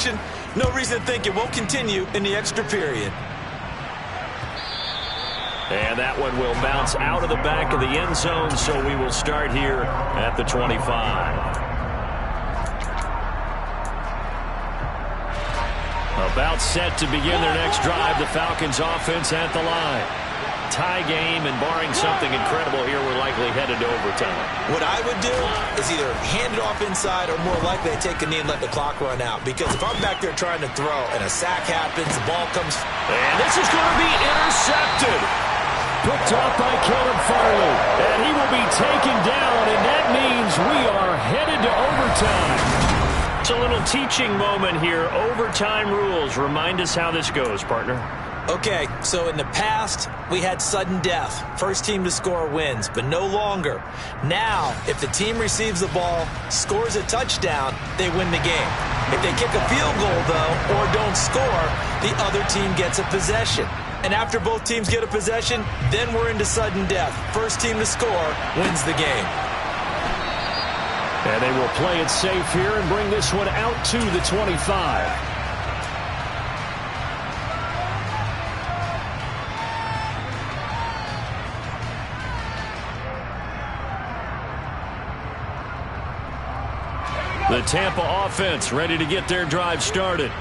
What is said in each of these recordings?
possession. No reason to think it won't continue in the extra period. And that one will bounce out of the back of the end zone, so we will start here at the 25. About set to begin their next drive, the Falcons offense at the line. Tie game, and barring something incredible here, we're likely headed to overtime. What I would do is either hand it off inside or more likely take a knee and let the clock run out. Because if I'm back there trying to throw and a sack happens, the ball comes. And this is going to be intercepted. Picked off by Caleb Farley. And he will be taken down, and that means we are headed to overtime. It's a little teaching moment here. Overtime rules. Remind us how this goes, partner. Okay, so in the past, we had sudden death. First team to score wins, but no longer. Now, if the team receives the ball, scores a touchdown, they win the game. If they kick a field goal, though, or don't score, the other team gets a possession. And after both teams get a possession, then we're into sudden death. First team to score wins the game. And they will play it safe here and bring this one out to the 25. The Tampa offense ready to get their drive started.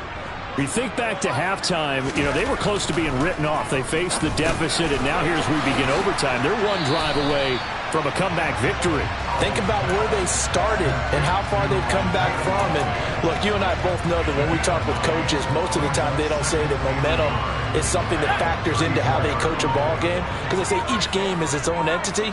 We think back to halftime, they were close to being written off. They faced the deficit, and now here's we begin overtime. They're one drive away from a comeback victory. Think about where they started and how far they've come back from. And look, you and I both know that when we talk with coaches, most of the time they don't say that momentum is something that factors into how they coach a ball game, because they say each game is its own entity.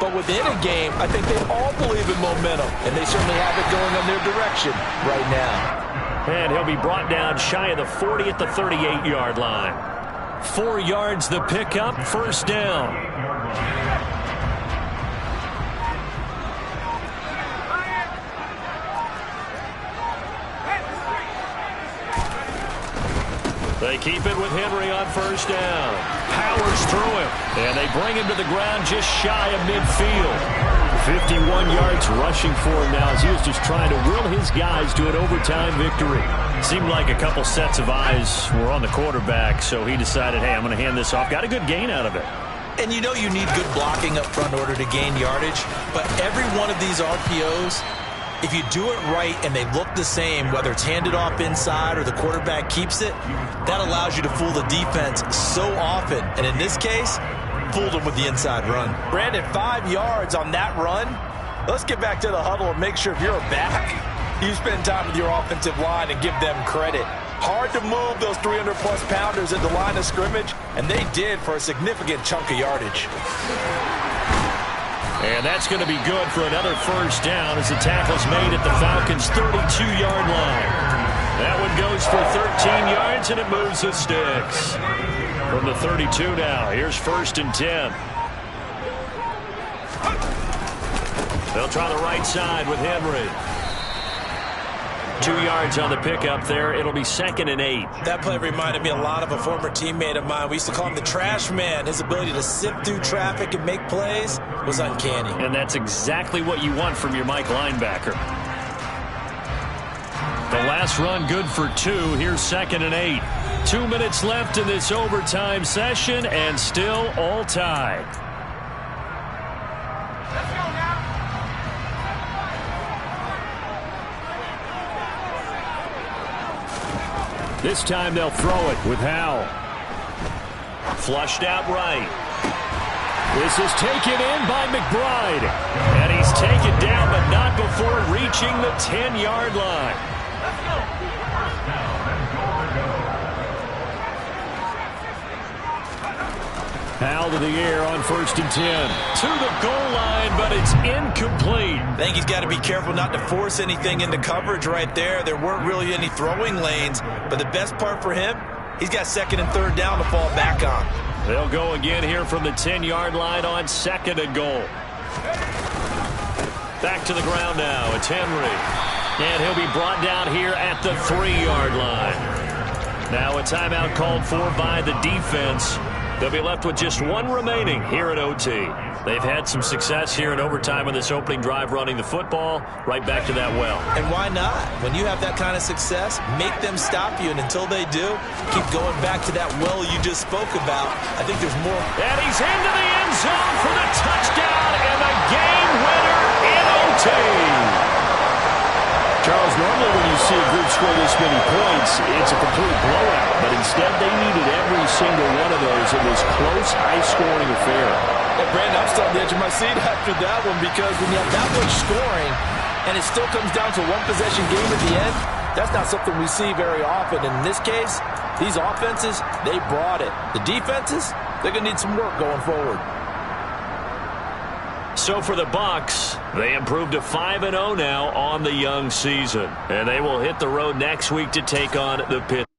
But within a game, I think they all believe in momentum, and they certainly have it going in their direction right now. And he'll be brought down shy of the 40 at the 38-yard line. 4 yards the pickup, first down. They keep it with Henry on first down. Powers through him. And they bring him to the ground just shy of midfield. 51 yards rushing for him now as he was just trying to will his guys to an overtime victory. Seemed like a couple sets of eyes were on the quarterback, so he decided, hey, I'm going to hand this off. Got a good gain out of it. And you need good blocking up front in order to gain yardage. But every one of these RPOs, if you do it right and they look the same, whether it's handed off inside or the quarterback keeps it, that allows you to fool the defense so often. And in this case, fooled them with the inside run. Brandon, 5 yards on that run. Let's get back to the huddle and make sure if you're back, you spend time with your offensive line and give them credit. Hard to move those 300-plus pounders at the line of scrimmage, and they did for a significant chunk of yardage. And that's going to be good for another first down as the tackle's made at the Falcons' 32-yard line. That one goes for 13 yards, and it moves the sticks. From the 32 now, here's first and 10. They'll try the right side with Henry. 2 yards on the pickup there. It'll be second and 8. That play reminded me a lot of a former teammate of mine. We used to call him the trash man. His ability to sift through traffic and make plays was uncanny. And that's exactly what you want from your Mike linebacker. The last run good for 2. Here's second and 8. 2 minutes left in this overtime session, and still all tied. This time they'll throw it with Howell. Flushed out right. This is taken in by McBride. And he's taken down, but not before reaching the 10-yard line. Howell to the air on first and 10. To the goal line, but it's incomplete. I think he's got to be careful not to force anything into coverage right there. There weren't really any throwing lanes, but the best part for him, he's got second and third down to fall back on. They'll go again here from the 10-yard line on second and goal. Back to the ground now. It's Henry. And he'll be brought down here at the 3-yard line. Now a timeout called for by the defense. They'll be left with just one remaining here at OT. They've had some success here in overtime in this opening drive running the football. Right back to that well. And why not? When you have that kind of success, make them stop you. And until they do, keep going back to that well you just spoke about. I think there's more. And he's into the end zone for the touchdown and the game winner in OT. Charles, normally when you see a group score this many points, it's a complete blowout. But instead, they needed every single one of those. It was close, high-scoring affair. Hey, Brandon, I'm still on the edge of my seat after that one because when you have that much scoring and it still comes down to one-possession game at the end, that's not something we see very often. And in this case, these offenses, they brought it. The defenses, they're going to need some work going forward. So for the Bucs, they improved to 5-0 now on the young season. And they will hit the road next week to take on the Pittsburgh.